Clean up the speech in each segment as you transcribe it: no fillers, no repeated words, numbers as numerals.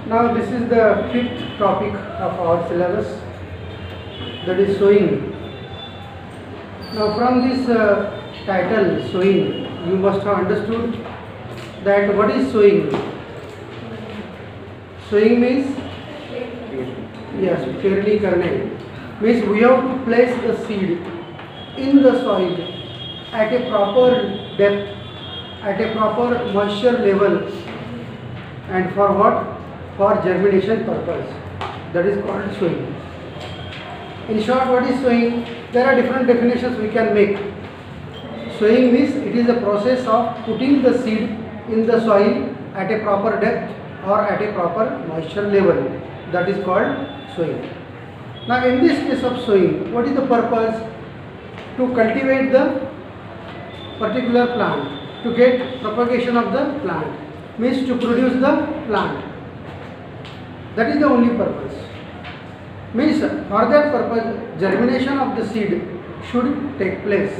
Now this is the fifth topic of our syllabus, that is sowing. Now from this title sowing, you must have understood that what is sowing. Sowing means पेरणी करने, means we have to place the seed in the soil at a proper depth, at a proper moisture level, and for what? For germination purpose. That is called sowing. In short, what is sowing? There are different definitions we can make. Sowing means it is a process of putting the seed in the soil at a proper depth or at a proper moisture level. That is called sowing. Now in this case of sowing, what is the purpose? To cultivate the particular plant, to get propagation of the plant, means to produce the plant. That is the only purpose. Means for that purpose, germination of the seed should take place.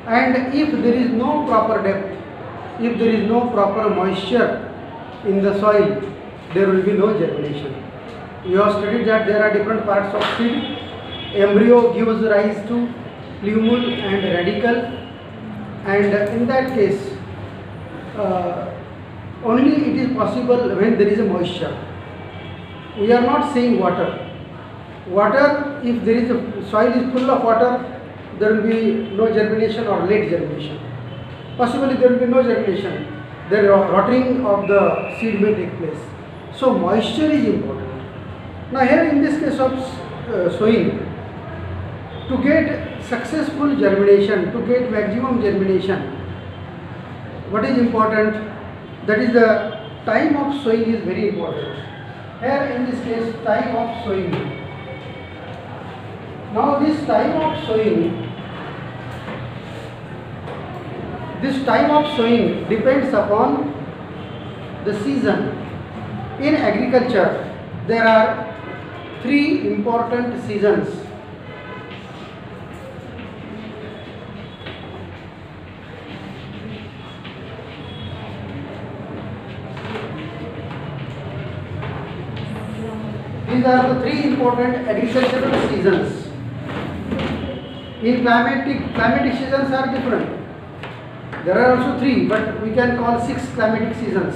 And if there is no proper depth, if there is no proper moisture in the soil, there will be no germination. You have studied that there are different parts of seed. Embryo gives rise to plumule and radicle, and in that case only it is possible when there is a moisture. We are not saying water. Water, if there is a soil is full of water, there will be no germination or late germination. Possibly there will be no germination. The rotting of the seed may take place. So moisture is important. Now here in this case of sowing, to get successful germination, to get maximum germination, what is important? That is the time of sowing is very important. Here in this case, time of sowing. Now this time of sowing depends upon the season. In agriculture, there are three important seasons. These are the three important agricultural seasons. In climatic seasons are different. There are also three, but we can call 6 climatic seasons.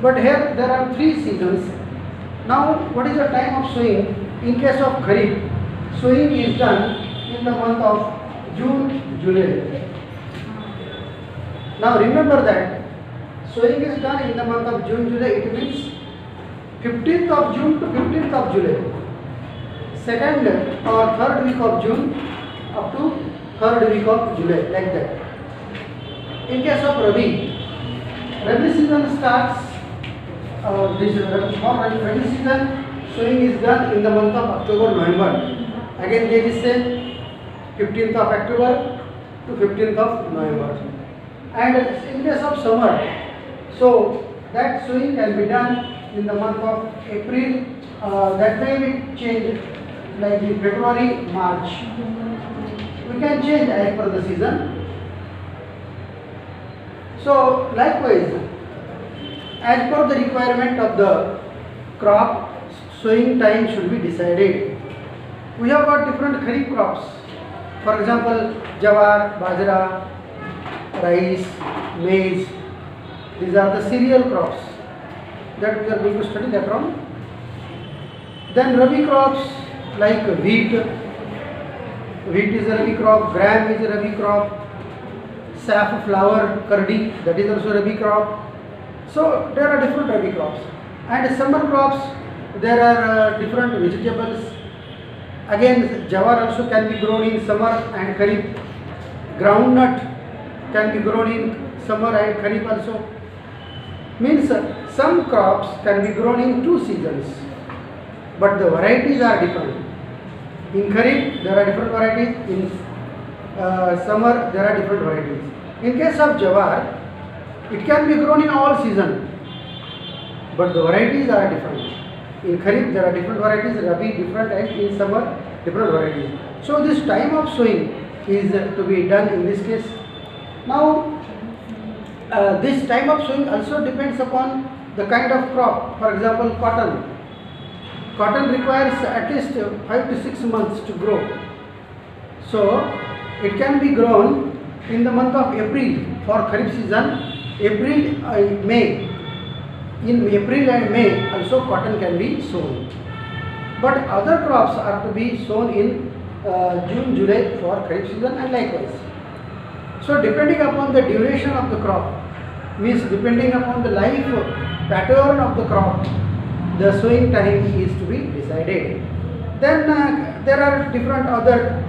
But here there are 3 seasons. Now what is the time of sowing? In case of Kharif, sowing is done in the month of June, July. Now remember that sowing is done in the month of June, July. It means 15th of June to 15th of July, 2nd or 3rd week of June up to 3rd week of July, like that. In case of Rabi season starts, Rabi season sowing is done in the month of October, November. Again there is say 15th of October to 15th of November. And in case of summer, so that sowing can be done in the month of April, that may be changed like in February, March. We can change as per the season. So likewise, as per the requirement of the crop, sowing time should be decided. We have got different kharif crops. For example, jawar, bajra, rice, maize. These are the cereal crops that we are going to study later on. Then rabi crops like wheat. Wheat is a rabi crop, gram is a rabi crop, safflower, kardi, that is also rabi crop. So there are different rabi crops. And summer crops, there are different vegetables. Again, jawar also can be grown in summer and kharif. Groundnut can be grown in summer and kharif also. Means some crops can be grown in 2 seasons, but the varieties are different. In kharif there are different varieties, in summer there are different varieties. In case of jawar, it can be grown in all seasons, but the varieties are different. In kharif there are different varieties, rabi different, and in summer different varieties. So this time of sowing is to be done in this case. Now this time of sowing also depends upon the kind of crop. For example, cotton. Cotton requires at least 5 to 6 months to grow. So it can be grown in the month of April for Kharif season. April, May. In April and May also cotton can be sown. But other crops are to be sown in June, July for Kharif season and likewise. So depending upon the duration of the crop, means depending upon the life pattern of the crop, the sowing time is to be decided. Then there are different other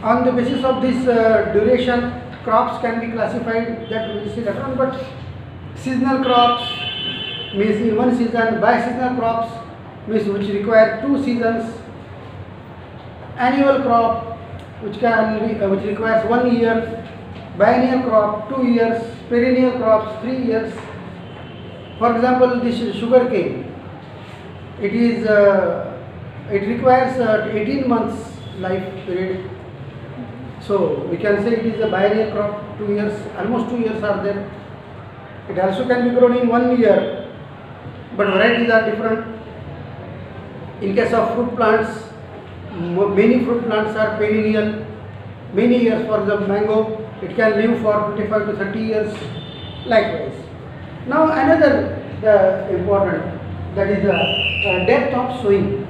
on the basis of this duration, crops can be classified, that we will see later on. But seasonal crops means in one season, biseasonal crops means which require 2 seasons, annual crop which requires 1 year, biennial crop 2 years, perennial crops 3 years. For example, this is sugar cane. It requires 18 months life period. So we can say it is a biennial crop, 2 years, almost 2 years are there. It also can be grown in 1 year, but varieties are different. In case of fruit plants, many fruit plants are perennial, many years. For example, mango, it can live for 25 to 30 years, likewise. Now another important, that is the depth of sowing.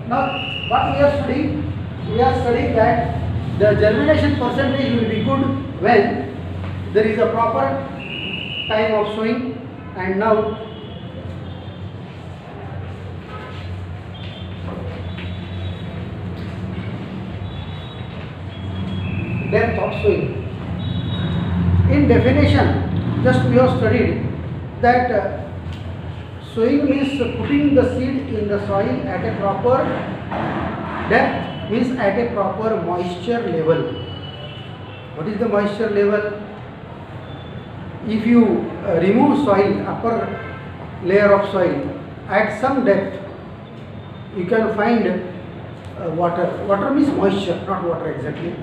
Now what we are studying? We are studying that the germination percentage will be good when there is a proper time of sowing. And now depth of sowing. In definition, just we have studied that sowing means putting the seed in the soil at a proper depth, means at a proper moisture level. What is the moisture level? If you remove soil, upper layer of soil, at some depth, you can find water. Water means moisture, not water exactly.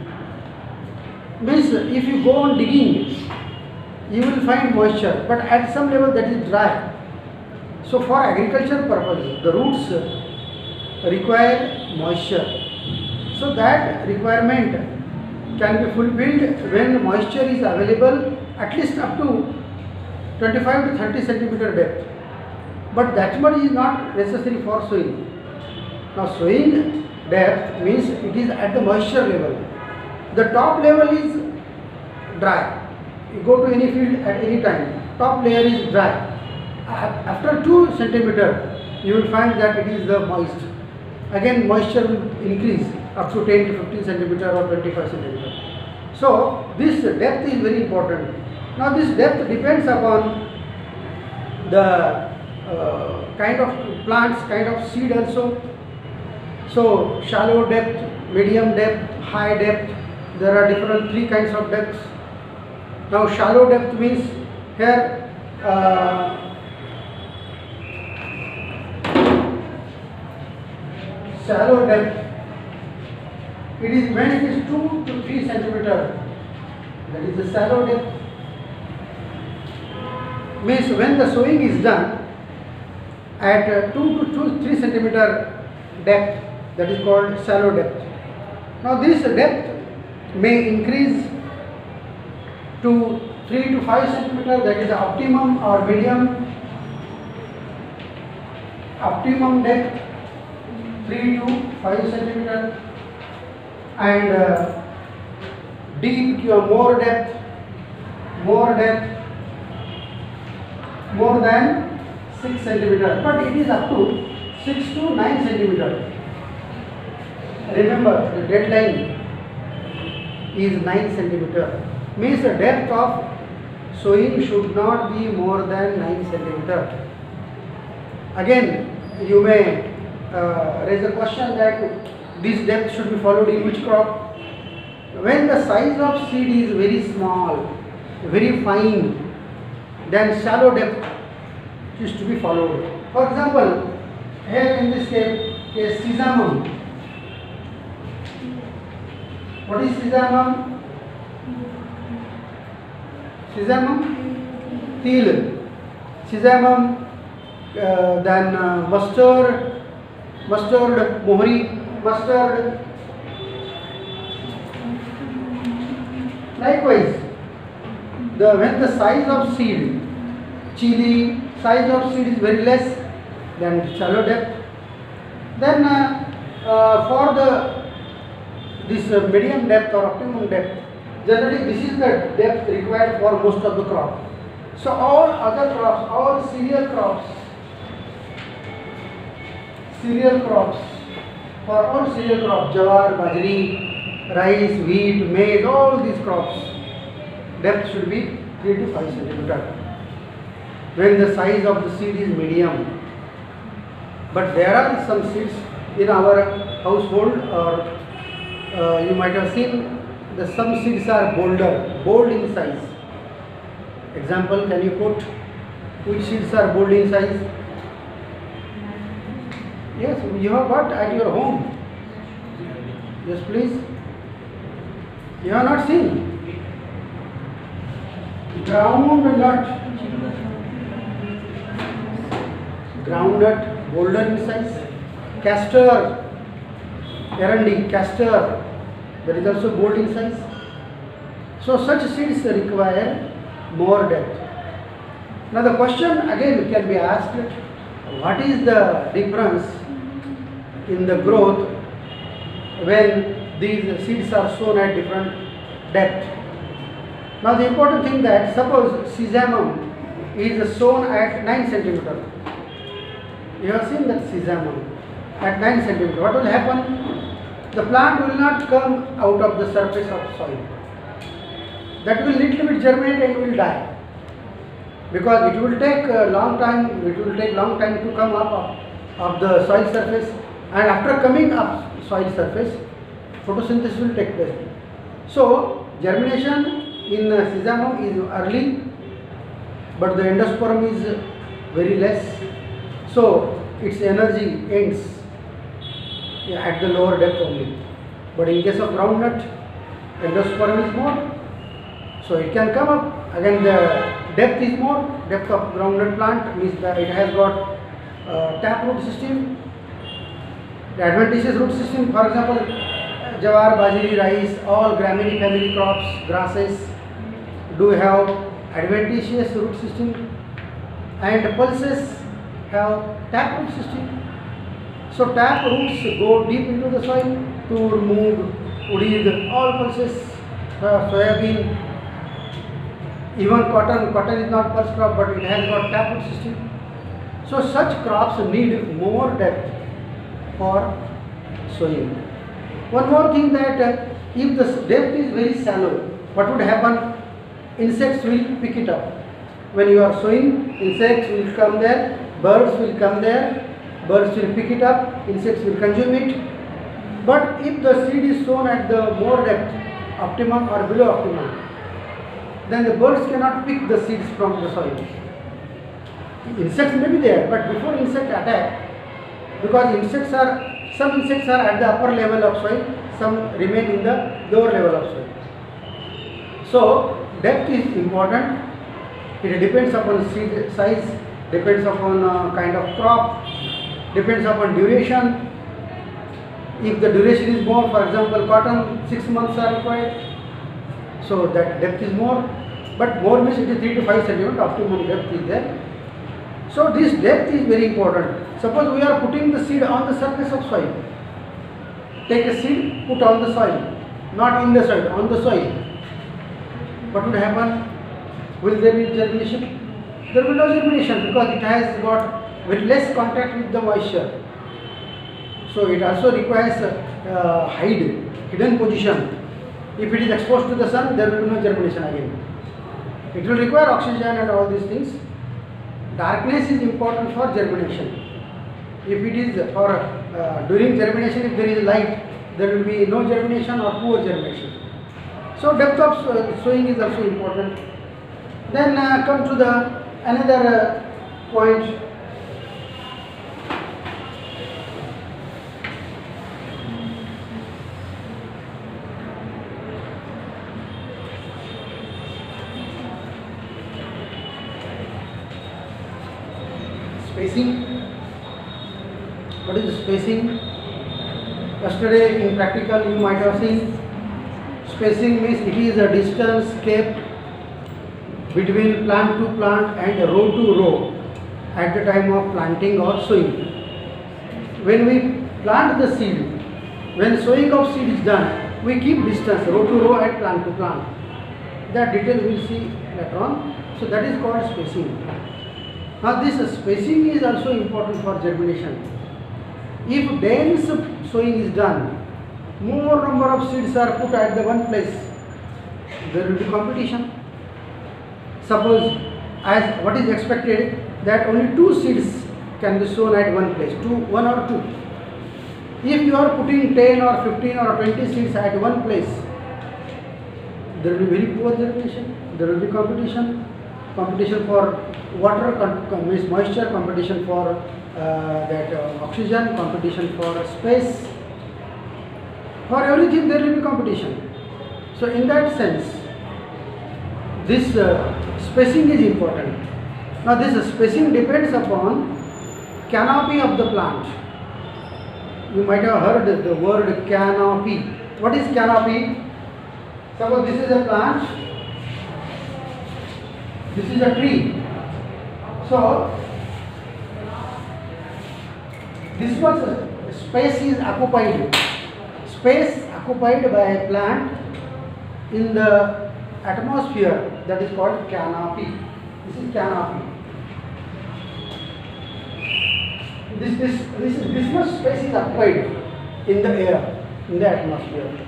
Means if you go on digging, you will find moisture, but at some level that is dry. So for agriculture purpose, the roots require moisture. So that requirement can be fulfilled when moisture is available at least up to 25 to 30 centimeter depth. But that much is not necessary for sowing. Now sowing depth means it is at the moisture level. The top level is dry. You go to any field at any time, top layer is dry. After 2 centimeter, you will find that it is the moist. Again moisture will increase up to 10 to 15 centimeter or 25 centimeter. So this depth is very important. Now this depth depends upon the kind of plants, kind of seed also. So shallow depth, medium depth, high depth, there are different 3 kinds of depths. Now shallow depth means here shallow depth, it is when it is 2 to 3 centimeter, that is the shallow depth. Means when the sowing is done at 2 to 3 centimeter depth, that is called shallow depth. Now this depth may increase to 3 to 5 centimeter, that is the optimum or medium. Optimum depth 3 to 5 centimeter, and deep to more depth more than 6 centimeter, but it is up to 6 to 9 centimeter. Remember, the deadline is 9 centimeter. Means the depth of sowing should not be more than 9 centimeter. Again, you may raise a question that this depth should be followed in which crop? When the size of seed is very small, very fine, then shallow depth is to be followed. For example, here in this case, sesamum. What is sesamum? Sesamum til, sesamum, then mustard, mohri, mustard. Likewise, when the size of seed, chili, size of seed is very less than shallow depth. Then for this medium depth or optimum depth, generally this is the depth required for most of the crop. So all other crops, all cereal crops, jawar, bajri, rice, wheat, maize, all these crops, depth should be 3 to 5 centimeter when the size of the seed is medium. But there are some seeds in our household, or you might have seen that some seeds are bold in size. Example, can you quote which seeds are bold in size? Yes, you have got at your home. Yes, please. You have not seen. Groundnut, bolder in size. Castor, erandi, castor, that is also bold in size. So such seeds require more depth. Now the question again can be asked, what is the difference in the growth when these seeds are sown at different depth? Now the important thing that suppose sesamum is sown at 9 centimeter. You have seen that sesamum at 9 centimeter. What will happen? The plant will not come out of the surface of soil. That will little bit germinate and will die, because it will take a long time. It will take long time to come up of the soil surface, and after coming up soil surface, photosynthesis will take place. So germination in sesamum is early, but the endosperm is very less. So its energy ends at the lower depth only. But in case of groundnut, endosperm is more, so it can come up. Again, the depth is more. Depth of groundnut plant means that it has got tap root system. The adventitious root system, for example, jawar, bajri, rice, all gramine family crops, grasses do have adventitious root system, and pulses have tap root system. So tap roots go deep into the soil to remove udid, all pulses, soybean, even cotton. Cotton is not pulse crop, but it has got tap root system. So such crops need more depth for sowing. One more thing, that if the depth is very shallow, what would happen? Insects will pick it up. When you are sowing, insects will come there, birds will come there, birds will pick it up, insects will consume it. But if the seed is sown at the more depth, optimum or below optimum, then the birds cannot pick the seeds from the soil. Insects may be there, but before insect attack, because some insects are at the upper level of soil, some remain in the lower level of soil. So depth is important. It depends upon seed size, depends upon kind of crop, depends upon duration. If the duration is more, for example, cotton 6 months are required, so that depth is more. But more means it is 3 to 5 centimeter, optimum depth is there. So this depth is very important. Suppose we are putting the seed on the surface of soil. Take a seed, put on the soil, not in the soil, on the soil. What would happen? Will there be germination? There will be no germination, because it has got very less contact with the moisture. So it also requires hidden position. If it is exposed to the sun, there will be no germination again. It will require oxygen and all these things. Darkness is important for germination. If it is for during germination, if there is light, there will be no germination or poor germination. So depth of sowing is also important. Then come to the another point. spacing. What is spacing? Yesterday in practical you might have seen spacing means it is a distance kept between plant to plant and row to row at the time of planting or sowing. When we plant the seed, when sowing of seed is done, we keep distance row to row and plant to plant. That detail we will see later on. So that is called spacing. Now this spacing is also important for germination. If dense sowing is done, more number of seeds are put at the one place, there will be competition. Suppose as what is expected that only 2 seeds can be sown at one place, 1 or 2. If you are putting 10 or 15 or 20 seeds at one place, there will be very poor germination, there will be competition. Competition for water, means moisture, competition for oxygen, competition for space. For everything there will be competition. So in that sense, this spacing is important. Now this spacing depends upon canopy of the plant. You might have heard the word canopy. What is canopy? Suppose this is a plant, this is a tree. So this much space is occupied. Space occupied by a plant in the atmosphere, that is called canopy. This is canopy. This much space is occupied in the air, in the atmosphere.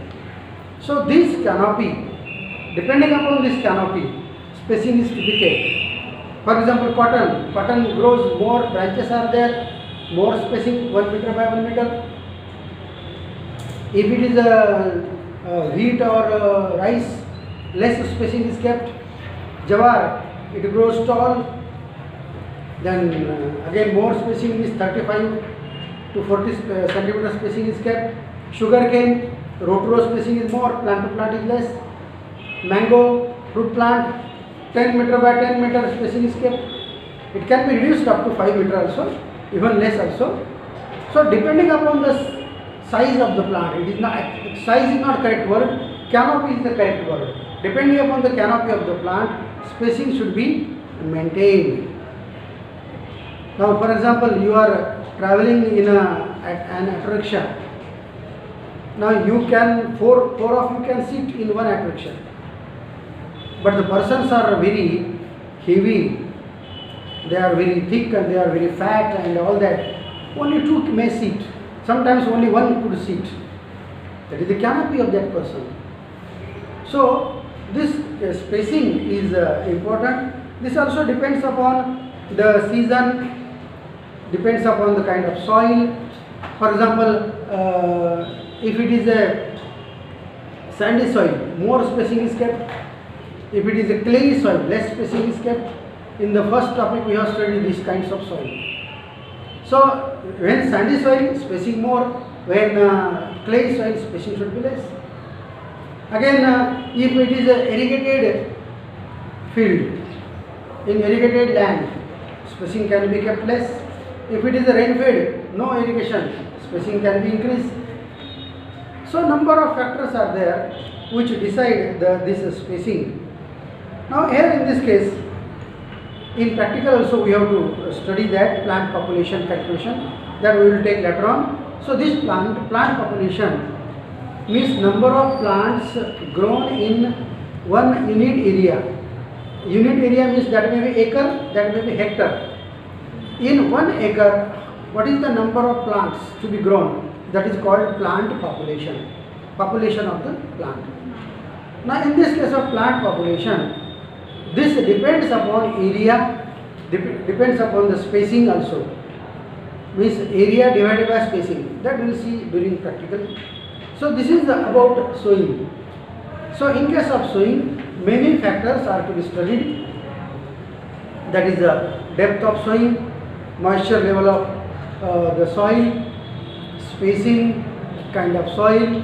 So this canopy, depending upon this canopy, spacing is to be kept. For example, cotton grows, more branches are there, more spacing, 1 meter by 1 meter. If it is a wheat or rice, less spacing is kept. Jawar, it grows tall, then again more spacing is 35 to 40 centimeter spacing is kept. Sugarcane, row to row spacing is more, plant to plant is less. Mango, fruit plant, 10 meter by 10 meter spacing is kept. It can be reduced up to 5 meter also, even less also. So depending upon the size of the plant, it is not, size is not correct word, canopy is the correct word. Depending upon the canopy of the plant, spacing should be maintained. Now for example, you are traveling in an attraction. Now you can, four of you can sit in one attraction. But the persons are very heavy, they are very thick and they are very fat and all that. Only 2 may sit. Sometimes only 1 could sit. That is the canopy of that person. So this spacing is important. This also depends upon the season, depends upon the kind of soil. For example, if it is a sandy soil, more spacing is kept. If it is a clay soil, less spacing is kept. In the first topic we have studied these kinds of soil. So when sandy soil, spacing more, when clay soil, spacing should be less. Again, if it is a irrigated field, in irrigated land, spacing can be kept less. If it is a rain fed, no irrigation, spacing can be increased. So number of factors are there which decide this spacing. Now here in this case, in practical also we have to study that plant population calculation, that we will take later on. So this plant population means number of plants grown in one unit area. Unit area means that may be acre, that may be hectare. In 1 acre, what is the number of plants to be grown? That is called plant population. Population of the plant. Now in this case of plant population, this depends upon area, depends upon the spacing also. Means area divided by spacing. That we will see during practical. So this is about sowing. So in case of sowing, many factors are to be studied. That is the depth of sowing, moisture level of the soil, spacing, kind of soil.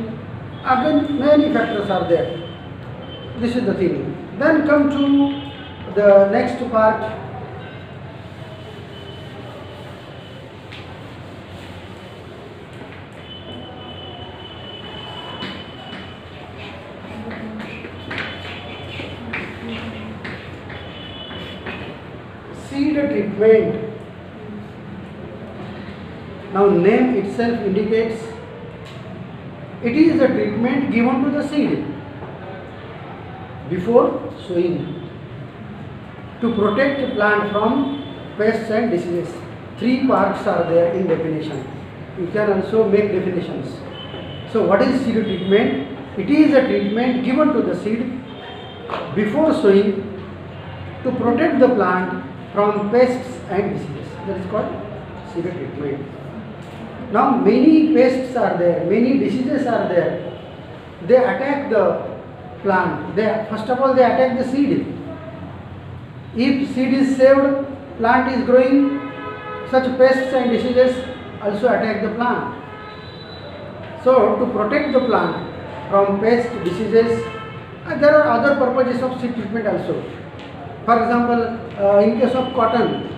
Again, many factors are there. This is the thing. Then come to the next part. seed treatment. Now name itself indicates it is a treatment given to the seed before sowing to protect plant from pests and diseases. Three parts are there in definition. You can also make definitions. So what is seed treatment? It is a treatment given to the seed before sowing to protect the plant from pests and diseases. That is called seed treatment. Now many pests are there, many diseases are there. They attack the plant. First of all they attack the seed. If seed is saved, plant is growing, such pests and diseases also attack the plant. So to protect the plant from pests, diseases, there are other purposes of seed treatment also. For example, in case of cotton,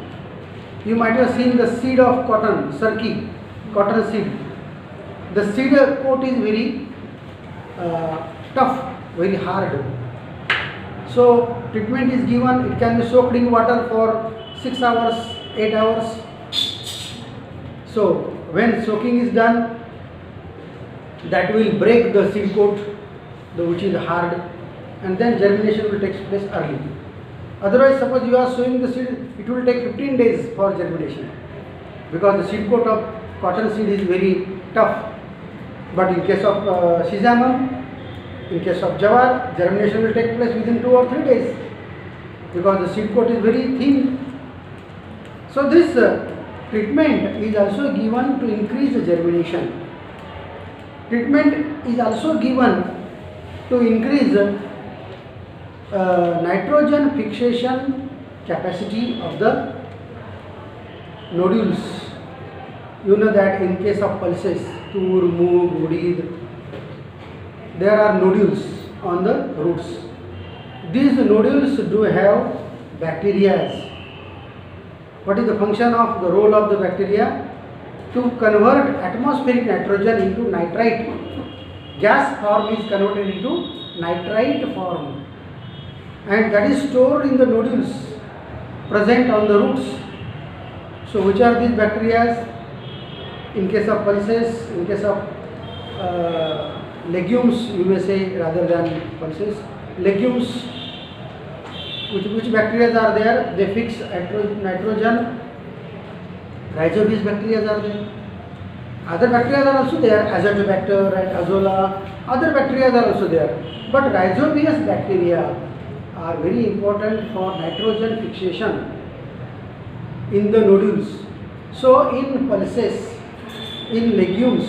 you might have seen the seed of cotton, sarki, cotton seed. The seed coat is very tough, very hard. So treatment is given, it can be soaked in water for 6 hours, 8 hours. So when soaking is done, that will break the seed coat, which is hard, and then germination will take place early. Otherwise, suppose you are sowing the seed, it will take 15 days for germination, because the seed coat of cotton seed is very tough. But in case of sesame, in case of jawar, germination will take place within 2 or 3 days, because the seed coat is very thin. So this treatment is also given to increase the germination. Treatment is also given to increase nitrogen fixation capacity of the nodules. You know that in case of pulses, tur, moong, udid, there are nodules on the roots. These nodules do have bacteria. What is the function of the role of the bacteria? To convert atmospheric nitrogen into nitrite. Gas form is converted into nitrite form, and that is stored in the nodules present on the roots. So which are these bacteria? In case of pulses, in case of legumes, you may say rather than pulses, legumes, which bacteria are there? They fix nitrogen. Rhizobacter bacteria are there. Other bacteria are also there, Azotobacter and Azolla. Other bacteria are also there. But rhizobius bacteria are very important for nitrogen fixation in the nodules. So in pulses, in legumes,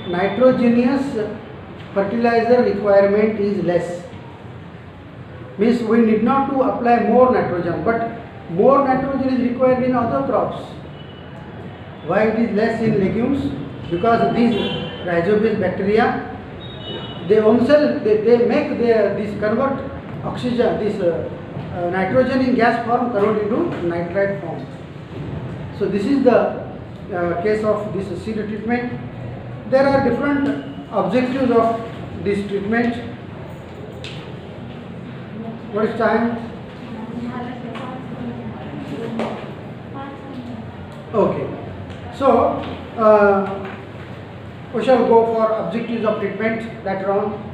nitrogenous fertilizer requirement is less. Means we need not to apply more nitrogen, but more nitrogen is required in other crops. Why it is less in legumes? Because these rhizobius bacteria, they themselves they make this convert oxygen, this nitrogen in gas form, convert into nitrite form. So this is the case of this seed treatment. There are different objectives of this treatment. What is time? Okay. So we shall go for objectives of treatment later on.